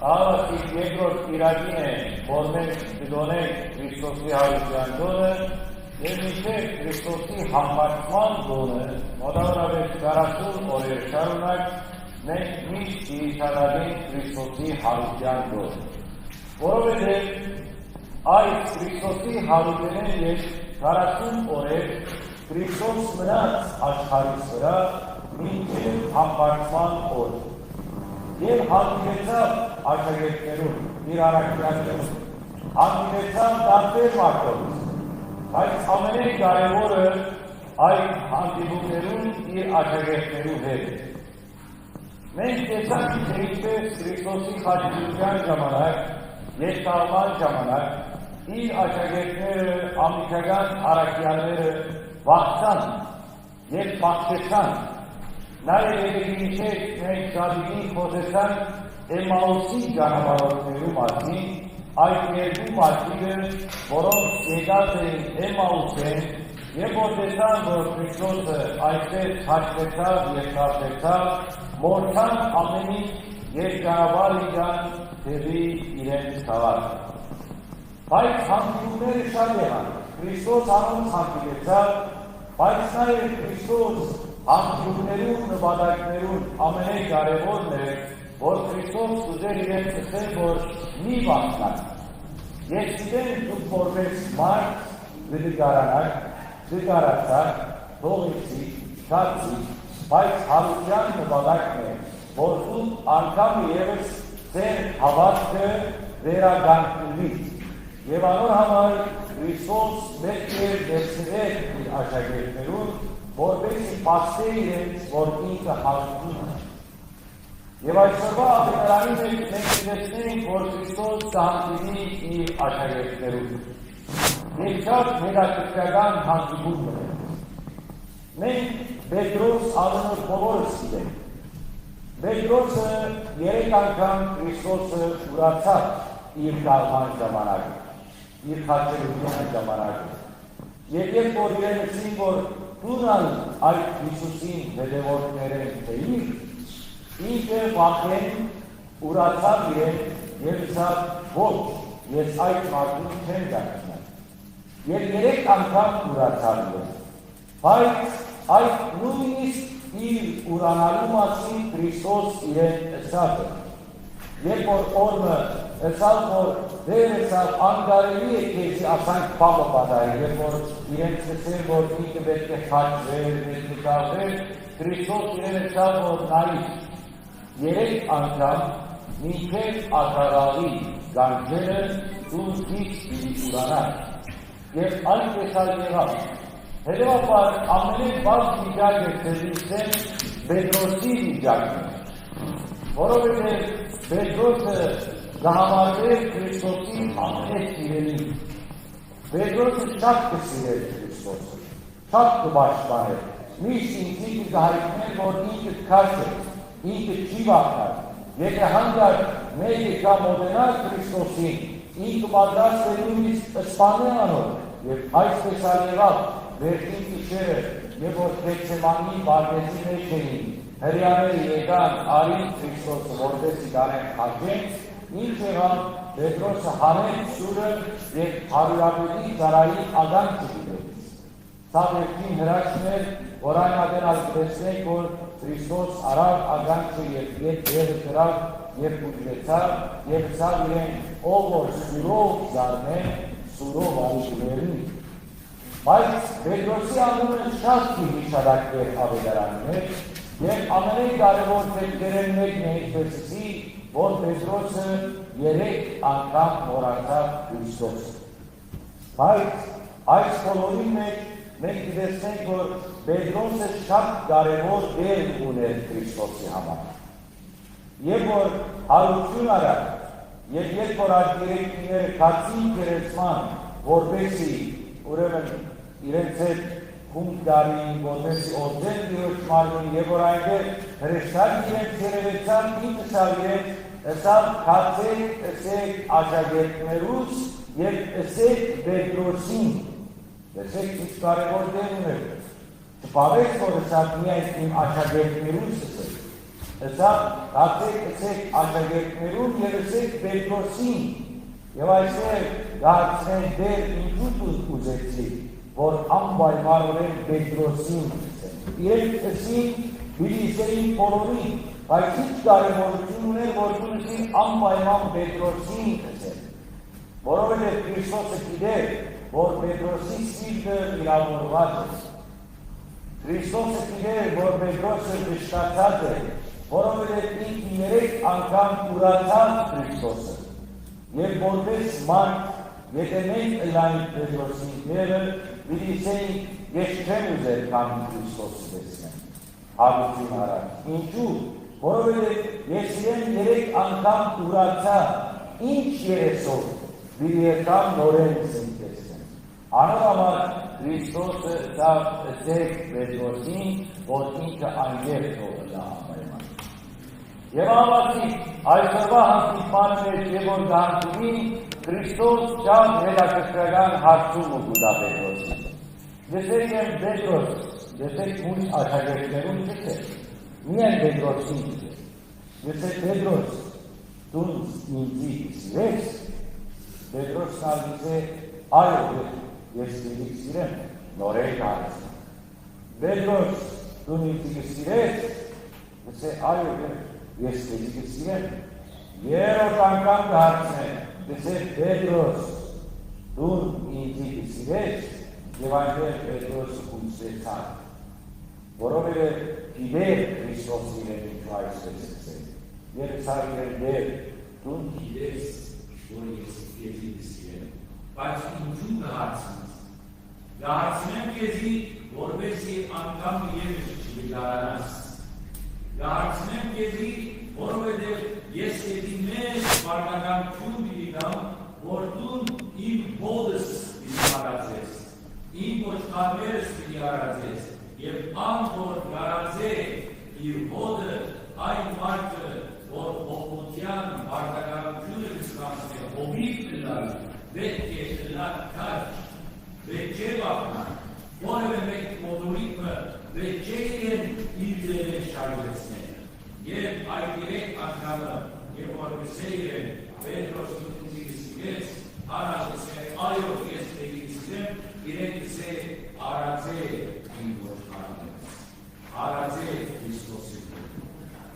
Աղացիկ երկրորդ իրագին է, որ մենք դոնենք Քրիստոսի հարության դոնը և մինչև Քրիստոսի համբարձման դոնը մոտավորապես 40 օրեր շարունակ մենք միշտ իրիչանալին Քրիստոսի հարության դոնը, որովհետև այս Քրիստոսի հարությունն և 40 օրեր Քրիստոս մնաց աշխարհիս վրա մինչև համբարձման օրը և հանդիպեցավ աշակերտներուն, իր առաքյալներուն, հանդիպեցավ տարբեր մարդկանց, բայց ամենակարևորը այդ հանդիպումներուն իր աշակերտներու հետ է։ Մենք տեսանք, թե ինչպես Քրիստոսի խաչակրթության ժամանակ, երկարման ժամանակ իր աշակերտները, ամիջական առաքյալները վախցան և բախտեցան։ Նաև եկեղեցիներ մենք շատին խոսեցան Էմաուսի ճանապարհորդներու մասին, այդ երկու մարդիկը, որոնք եկած էին Էմաուսեն և որ տեսան, որ Քրիստոսը այդպես խաչվեցավ և թափվեցավ, մոռացան ամեն ինչ և ճանապարհ եկան դեպի իրենց քաղաքը։ Բայց հանդիպումները շատ եղան, Քրիստոս անոնց հանդիպեցավ, բայց նաև Քրիստոս հանդիպումներուն նպատակներուն ամենակարևորն է, որ Քրիստոս ուզեր իրենց ասել, որ մի վախենաք։ Ես գիտեմ դուք որպես մարդ դժգարացաք, թողեցիք, շացիք, բայց հարության նպատակն է, որ դուք անգամ ևս ձեր հավատքը վերականգնվի։ Եվ անոր համար Քրիստոս մեկ էր դերձրել իր աշակերտներուն, որպեսզի պաստե իրենց, որ ինքը հաղթում է։ Եվ այսօրվա ապետարանի մեջ մենք տեսնենք, որ Քրիստոս կհանդիպի իր աշակերտներուն։ Եվ շատ հետաքրքրական հանդիպում է։ Մենք Պետրոս անունով բոլորս գիտենք։ Պետրոսը 3 անգամ Քրիստոսը ուրացավ իր գալման ժամանակը, իր խաչակրթության ժամանակը։ Եվ երբ որ իրեն ասին, որ դուրան այդ Հիսուսին հետևորդներեն թեին, ինքը վախեն ուրացավ իրեն և ասավ, ոչ, ես այդ մարդուն չեմ դարձնել։ Եվ 3 անգամ ուրացավ իրեն։ Բայց այդ նույնիսկ իր ուրանալու մասին Քրիստոս իրեն ասավ է։ Երբ որ օրը ասավ, որ դեր ասավ, անգարելի է քեզի ասանք պապը պատահի, երբ որ իրենց ասել, որ ինքը պետք է խաչվեր, պետք է կաղվեր, Քրիստոս իրեն ասավ, որ նայիր, 3 անգամ մինչև ակարաղի գանջերը դու քիչ ուրանար։ Եվ այնպես եղավ։ Հետևաբար ամենաբարձ վիճակը դեպի Պետրոսի վիճակն է, որովհետև Պետրոսը գահավարվեց Քրիստոսի ամենասիրելին։ Պետրոսը շատ կսիրեր Քրիստոսը, շատ կպաշտպաներ, միշտ ինքը կհայտներ, որ ինքը քաշ է, ինքը չի վախենար, եթե հանդարտ մեկը մոտենար Քրիստոսին, ինքը պատրաստ է նույնիսկ սպանել անոր, և այսպես եղավ վերջին գիշերը, և որ Գեթսեմանի բարձի մեջ էին, հրեաները եկան արին Քրիստոսը, որպեսզի գանեն խաչեն, ինչ եղավ Պետրոսը հանեց սուրը և հարյուրապետի ծառայի ագանքը գիտեց։ Սա վերջին հրաշքն էր, որ այն ադենալ կտեսնենք, որ Քրիստոս արավ ագանքը և եղը կրավ և կուտվեցավ և սավ իրեն ով որ սուրով զարմեն, սուրով այժներին։ Բայց Պետրոսի անունը շատ հիշադակներ ավետարաններ և ամենակարևոր դեպքերեն մեկն է ինչպեսի, որ Պետրոսը 3 անգամ մոռացավ Քրիստոսը։ Բայց այս բոլորի մեջ մենք կտեսնենք, որ Պետրոսը շատ կարևոր դեր ուներ Քրիստոսի համար։ Եվ որ հարություն արավ, և երբ որ այդ երեքները կացին գերեցման, որպեսզի ուրեմն իրենց հետ հունք դարին, որպեսզի օրդեն դիրոջ մարմին, և որ այնտեղ հրեշտակ իրենց երևեցան, ինքը սավ իրենց ասավ կացեք, ասեք աշակերտներուս և ասեք Պետրոսին, ասեք ինչ կարևոր դեր ուներ, չպավեք, որ ասավ միայն իմ աշակերտներուս ասեք, Ըսա հացեք աշակերտներուն և ըսեք Պետրոսին և այսօր դարձնեն դեր ինչու ուզեցի, որ անպայմանորեն Պետրոսին իրենք ըսին Բիլիսեին բոլորին, բայց ինչ կարևորություն ուներ, որ դունսին անպայման Պետրոսին ըսեն, որովհետև Քրիստոսը գիտեր, որ Պետրոսի սիրտը վիրավորված է։ Քրիստոսը գիտեր, որ Պետրոսը վշտացած է, որովհետև ինքը 3 անգամ ուրացավ Քրիստոսը, և որպես մարդ, եթե մենք ըլայինք Պետրոսին դերը, Բիլիսեին ես չեմ ուզեր կամ Քրիստոսը դեսնեմ, հագություն առաջ։ Ինչու, որովհետև ես իրեն 3 անգամ ուրացա, ինչ երեսով, բիլիեկան նորեն սինտեսնեմ։ Անոր համար Քրիստոսը ծավ ըսեք Պետրոսին, որ ինքը անգեր թողը դա ամայման։ Եվ ամացի այսօրվա հանդիպանը մեջ և որ գանցուին Քրիստոս շատ հետաքրքրական հարցում ու գուտա Պետրոսին։ Դեսեք եմ Պետրոս, դեսեք մույս աշակերտներուն չեք, միայն Պետրոսին չեք։ Դեսեք Պետրոս, դուն ինձի սիրես, Պետրոսն ալիս է այո, ես ինձի սիրեմ, նորեն հարցը։ Պետրոս, դուն ինձի սիրես, դեսե այո, ես ինձի սիրեմ, երորդ անգամ կհարցնեմ, դեսե Պետրոս, դուն ինձի սիրես, և այնտեղ Պետրոսը կունցեցան, որովհետև գիտեր Քրիստոս իրեն ինչու այսպես ասել, և ցավիրեն դեր, դուն գիտես, որ ես քեզի սիրեմ, բայց ինչու կհարցնես, կհարցնեմ քեզի, որպեսզի անգամ ևս չվիրավորանաս, կհարցնեմ քեզի, որովհետև ես քեզի մեծ վարդականություն դիտամ, որ դու իմ հոդս վիրավորացես, իմ ոչխարներս վիրավորացես, և անգոր գարացե իր հոդը այն մարդը, որ հողմության վարդականությունը կստանցնե, հովիվ կլար, պետք է կլար կարջ, պետք է վախնան, որևէ մեկ մոտորիկը պետք է իրեն իր ձևեր շարժեցնել, և այդ 3 անգամը, և որպեսե իրեն Պետրոս դուքնի սիրես, առաջ է այո ես պետք սիրեմ, իրեն կսե արացե իմ ոչխարներս, արացե Քրիստոսի։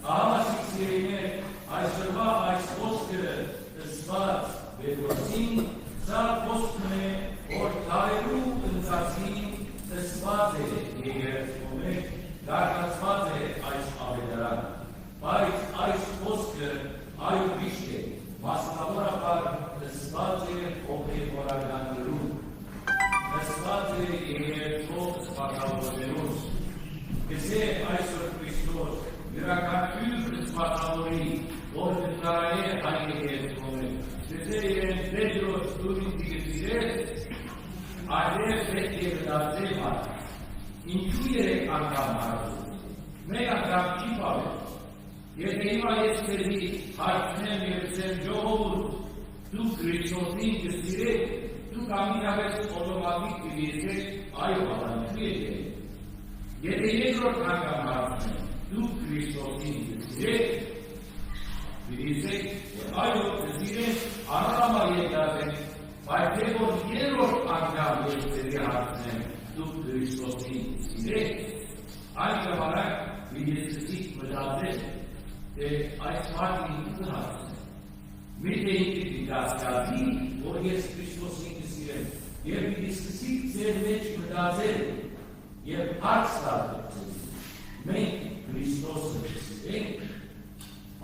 Ահամասիկ սիրիներ, այսօրվա այս խոսքը ըսված Պետրոսին, սա խոսքն է, որ տարերու ընծացին ըսված է եկեղեցում մեջ, դարձված է այս ավետարանը, բայց այս խոսքը այո միշտ է, մասնավորաբար ըսված է հոգևորականներում, ըսված է եկեղեցու սպասավորներում, գսե այսօր Քրիստոս յուրաքանչյուր սպասավորի, որ կծարայ է այն եկեղեցում է, գսե իրեն Պետրոս դու ինձ սիրես, այդեր պետք է մտածել մարդ, ինչու 3 անգամ հարցում, մեկ անգամ չի պարել, եթե հիմա ես քեզի հարցնեմ և ասեմ ժողովուրդ, դու Քրիստոսին կսիրեք, դուք ամենապես օտոմատիկ կլինեք այո պատանիքի եկեք։ Եթե երկրորդ անգամ հարցնեմ, դուք Քրիստոսին կսիրեք, կլինեք այո կսիրեք, անհամար եկած, բայց թե որ երրորդ անգամ ես քեզի հարցնեմ, դուք Քրիստոսին սիրեք, այն ժամանակ ես մտածել, թե այս մարդը ինքը հարցնեմ։ Միթե ինքը դիտասկացի, որ ես Քրիստոսին կսիրեմ, և դիսկսիկ ձեր մեջ մտածել, և հարց տալ, մենք Քրիստոսը կսիրենք,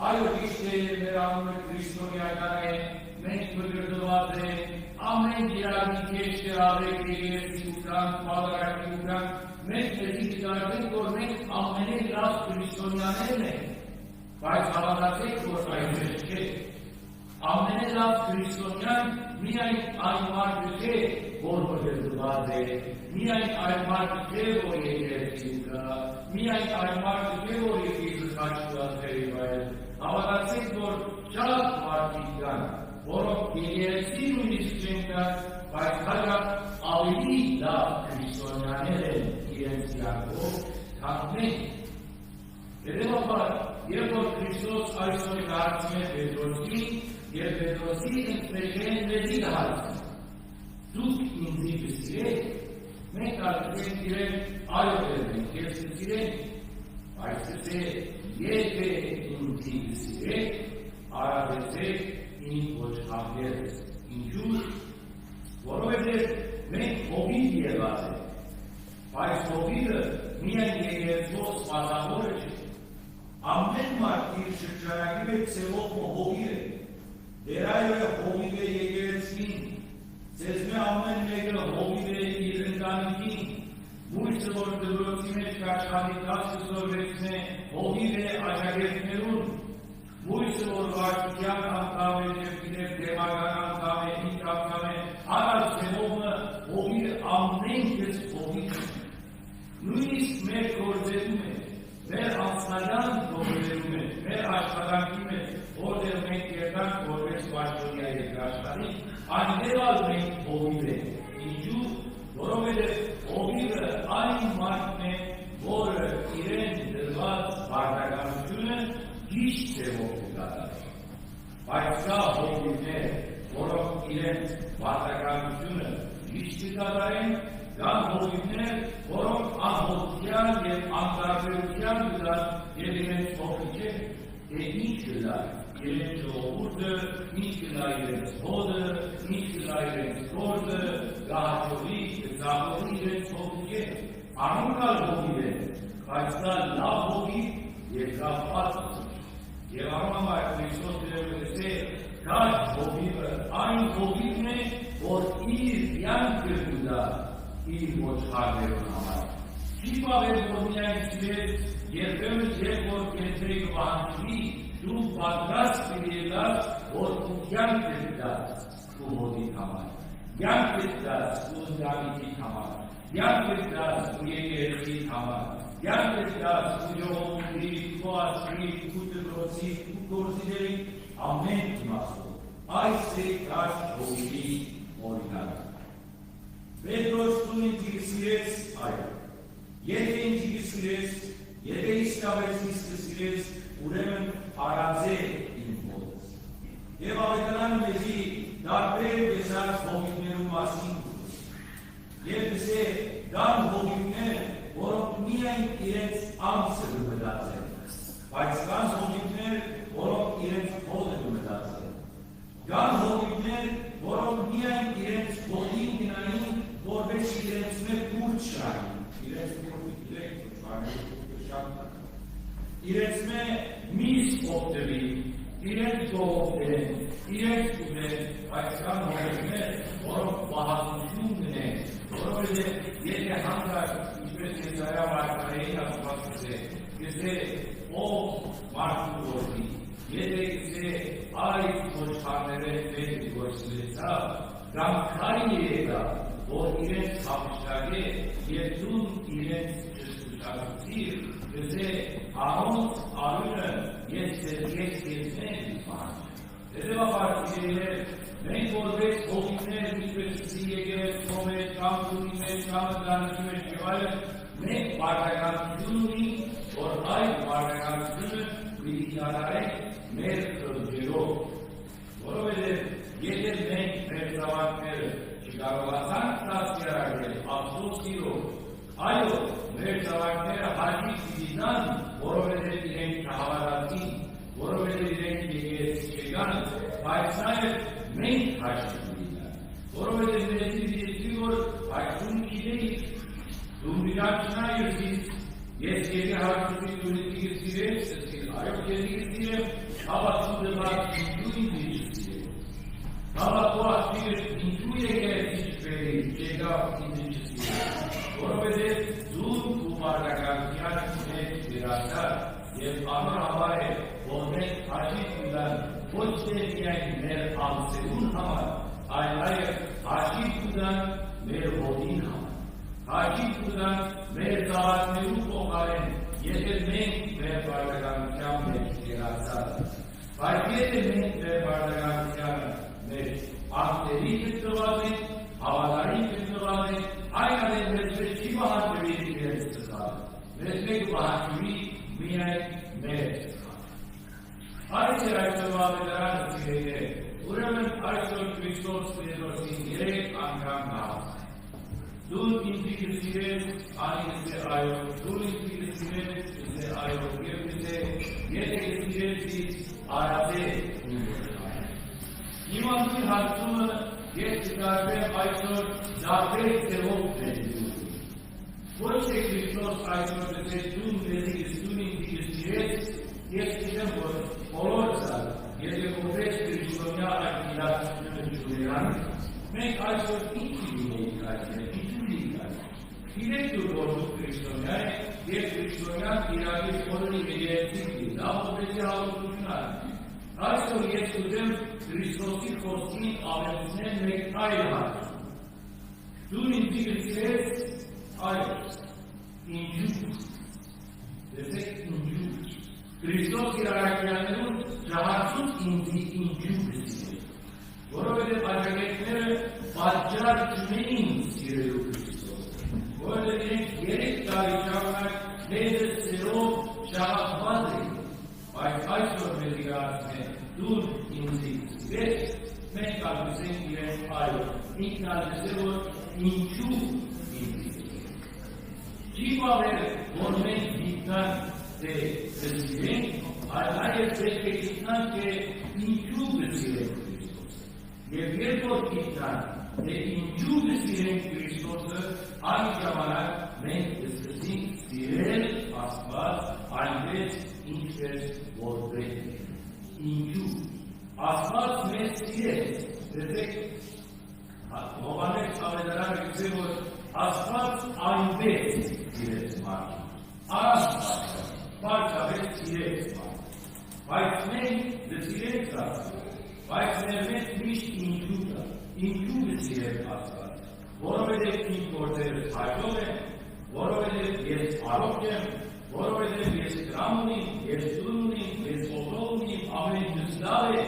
այո ճիշտ է մեր անունը քրիստոնեական է, մենք մգրդված ենք, ամեն իրավի քեշ կրավեք եկեղեցի ուկանք, պատարակի ուկանք, մենք պետք է դարձենք, որ մենք ամենեն լավ քրիստոնյաներն ենք, բայց հավատացեք, որ այդպես չէ։ Ամենելավ քրիստոնյան միայն այն մարդը չէ, որ մգրդված է, միայն այն մարդը չէ, որ եկեղեցի կա, միայն այն մարդը չէ, որ եկեղեցի խաչված է, հավատացեք, որ շատ մարդիկ կան, որոնք եկեղեցի նույնիսկ չեն կան, բայց հաջող ավելի լավ քրիստոնյաներ են իրենց կյանքով, քան մենք։ Հետևաբար, երբ որ Քրիստոս այսօր դարձել է Պետրոսին, եւ Պետրոսի ընտրեն լեզի հարցը։ Դուք ինձի կսիրեք, մենք արդեն իրեն այո ենք, ես կսիրենք, բայց թե եթե ինձի կսիրեք, արաբեցեք ինձ ոչ հանգերս։ Ինչու՞, որովհետև մենք հովիվ եղած ենք, բայց հովիվը միայն եկեղեցու սպասավորը չէ։ Ամեն մարդ իր շրջանակի մեջ ծևով հովիվ է։ Դեր այո հովիվ է եկեղեցին, ձեզ մե ամեն մեկը հովիվ է իր ընտանիքին, մույսը որ դրոցի մեջ կաշխանի 10 զորվեցն է, հովիվ է աջակերտներուն, մույսը որ վարդության անգամ է, և դեմական անգամ է, ինչ անգամ է, առած ծևովը հովիվ ամեն կես հովիվ է։ Նույնիսկ մեր գործերում է, մեր անձնական գործերում է, մեր աշխատանքի մեջ, որտեղ մենք եկանք որպես պաշտոնյա երկրաշխարհի, այնտեղ մենք հովիվ ենք։ Ինչու՞, որովհետև հովիվը այն մարդն է, որը իրեն դրված բարդականությունը ճիշտ ձևով կկատարի։ Բայց կա հովիվներ, որոնք իրենց բարդականությունը ճիշտ կկատարեն, կան հովիվներ, որոնք անհոգության և անկարծերության կդան և իրենց փոխիչը, ինչ կդա իրենց ժողովուրդը, ինչ կդա իրենց հոդը, ինչ կդա իրենց գործը, գահաճովի, կծաղովի իրենց փոխիչը, անունալ հովիվ է, բայց դա լավ հովիվ և կա պարծը։ Եվ անհամար Քրիստոս դրևս է, կաչ հովիվը, այն հովիվն է, որ իր յանքը կդա իր ոչխարներուն համար։ Չի պաղել, որ միայն սիրեց, երբեմն երբ որ կենտրեի պահանջվի, դու պատրաստ կլինես, որ ու յանք կդաս ու հոդիդ համար, յանք կդաս ու ընտանիքի համար, յանք կդաս ու եկեղեցի համար, յանք կդաս ու ժողովուրդի, ու ասրի, ու դպրոցի, ու գործիների ամեն իմաստով։ Այս է կաչ հովիվի օրինակը։ Պետրոս դու ինձ կսիրես, այո, եթե ինձ կսիրես, եթե իսկապես ինձ կսիրես, ուրեմն արածե իմ հոդս։ Եվ ավետարանը մեզի դարբեր տեսած հովիվներու մասին և դսե կան հովիվներ, որոնք միայն իրենց ամսը կմտածեն, բայց կան հովիվներ, որոնք իրենց հոդը կմտածեն։ Կան հովիվներ, որոնք միայն իրենց հոդին գնային, որպես իրենց մեկ ուրջ շարին, իրենց իրենց մե միս օգտվի, իրենց գողովդեն, իրենց ուտեն, բայց կան հովիվներ, որոնք պահածություն գնեն, որովհետև եթե հանդար, ինչպես Եսայիա մարգարեին ասված է, գսե ով մարդու գործի, եթե գսե այդ ոչխարները պետք գործլեցա, կամ քային եկա, որ իրենց խապշտագե և դու իրենց ճշտուշակուցիր, գսե անոնց արունը ես կեզնեն պահանջ։ Հետևաբար սիրելիներ, մենք որպես հովիվներ, ինչպես եկեղեցու մեջ, կամ տունի մեջ, կամ ընտանիքի մեջ և այլն, մենք բարդականություն ունենք, որ այդ բարդականությունը պիտի կատարենք մեր խնդրելով, որովհետև եթե մենք մեր զավակները չկարողացանք դաստիարակել ափսոսիրով, այո, մեր զավակները հաշիվ պիտի տան, որովհետև իրենք չհավատացին, որովհետև իրենք եկեղեցի չեկան, բայց նաև մենք հաշիվ պիտի տան, որովհետև մեզի պիտի որ այդ դու գիտեիք, դու միակ չնայր ինձ, ես եթե հարցուի դու ինձ սիրես, այո ես սիրեմ, հավատու դեպակ ինչու ինձ չսիրեմ, հավատու ասիրես ինչու եկեղեցի չբերի, չեկավ ինձ չսիրեմ, որովհետև դու ու մարդականության մեջ վերացար և անհնարավոր է, որ մենք հաշիվ կտան ոչ թե միայն մեր ամսերուն համար, այլ նաև հաշիվ կտան մեր հոդին համար, հաշիվ կտան մեր զավակներու փոխարեն, եթե մենք մեր բարդականության մեջ վերացար, բայց եթե մենք մեր բարդականության մեջ ակտերի գտնված ենք, հավատարիմ գտնված ենք, այն ամեն մեզ չի պահանջվի իրենց ծխալ, մեզ մեկ պահանջվի միայն ուրեմն այսօր Քրիստոս Պետրոսին 3 անգամ նահատակ։ Դու ինձ կսիրես, անինս է այո, դու ինձ կսիրես, է այո, և եթե կսիրես, արաթե Հիմա նույն հարցումը ես կկարդեմ այսօր դարբեր ձևով դերություն։ Ոչ թե Քրիստոս այսօր դեպի դու մեզի դու ինձ կսիրես, ես գիտեմ, որ բոլորս եթե որպես քրիստոնյա այդ իրադարձությունը ճանաչում մենք այսօր ինչ լինենք այսօր, ինչու լինենք։ Գիտեք դու որ դու քրիստոնյա ես, եւ քրիստոնյան իրավի բոլորի երեցիկի, դա որպեսի հաղորդություն է։ Այսօր ես ուզեմ Քրիստոսի խոսքին ավելացնել մեկ այլ հարց։ Դու ինձ կսիրես այո, ինչու։ Դեսեք ինչու։ Քրիստոս իր արարքյաներում շահացուց ինձի ինչու կսիրես։ Որովհետև աջակետները պատճառ չունեին սիրելու Քրիստոսը, որովհետև իրենք 3 տարի շարունակ մեծ սերով շահացված էին, բայց այսօր մեզ իրացնեն դու ինձի սիրես, մենք կասենք իրենց այո, ինքն ասել որ ինչու ինձի սիրես։ Չի բավեր, որ մենք գիտնանք թե կսիրենք, այլ նաև պետք է գիտնանք թե ինչու կսիրենք Քրիստոսը։ Եվ երբ որ գիտնանք թե ինչու կսիրենք Քրիստոսը, այն ժամանակ մենք կսկսենք սիրել Աստված այնպես ինչպես որ պետք է։ Ինչու։ Աստված մեզ սիրեց, դեպեք Հովհաննես ավետարանը գիտե որ Աստված այնպես սիրեց մարդուն։ Աստված պարզապես սիրեց մարդուն։ Բայց մենք դսիրենք Աստված, բայց մեր միշտ ինչու կա, ինչու դսիրենք Աստված, որովհետև ինձ գործերս հայտնով եմ, որովհետև ես առողջ եմ, որովհետև ես դրամ ունիմ, ես տուն ունիմ, ես օտո ունիմ, ամեն ինչս լավ է,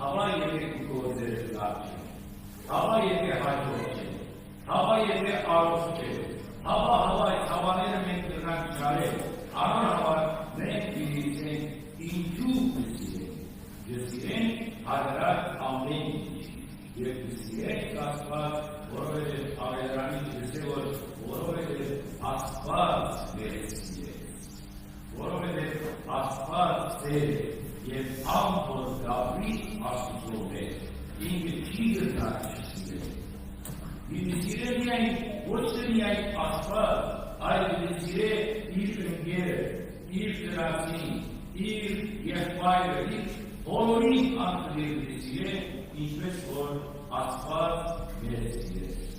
հավա եթե գործերս լավ չեն, հավա եթե հայտնով չեն, հավա եթե առողջ չեն, հավա այս հավաները մենք դրանք չարել, անհավատ մենք դիրեցենք ինչու կսիրենք, կսիրենք հադրակ ամեն ինչ, և կսիրենք Աստված, որովհետև ավետարանից գսե որ որովհետև Աստված մեզ սիրեց, որովհետև Աստված սեր և ամփոփ Դավիթ Աստծո մեջ, ինքը չի գտար չսիրել։ Ինքը սիրել միայն ոչ թե միայն Աստված, այլ սիրել իր ընկերը, իր դրացին, իր եղբայրը, իր բոլորին անգլերն սիրել, ինչպես որ Աստված մեզ սիրեց։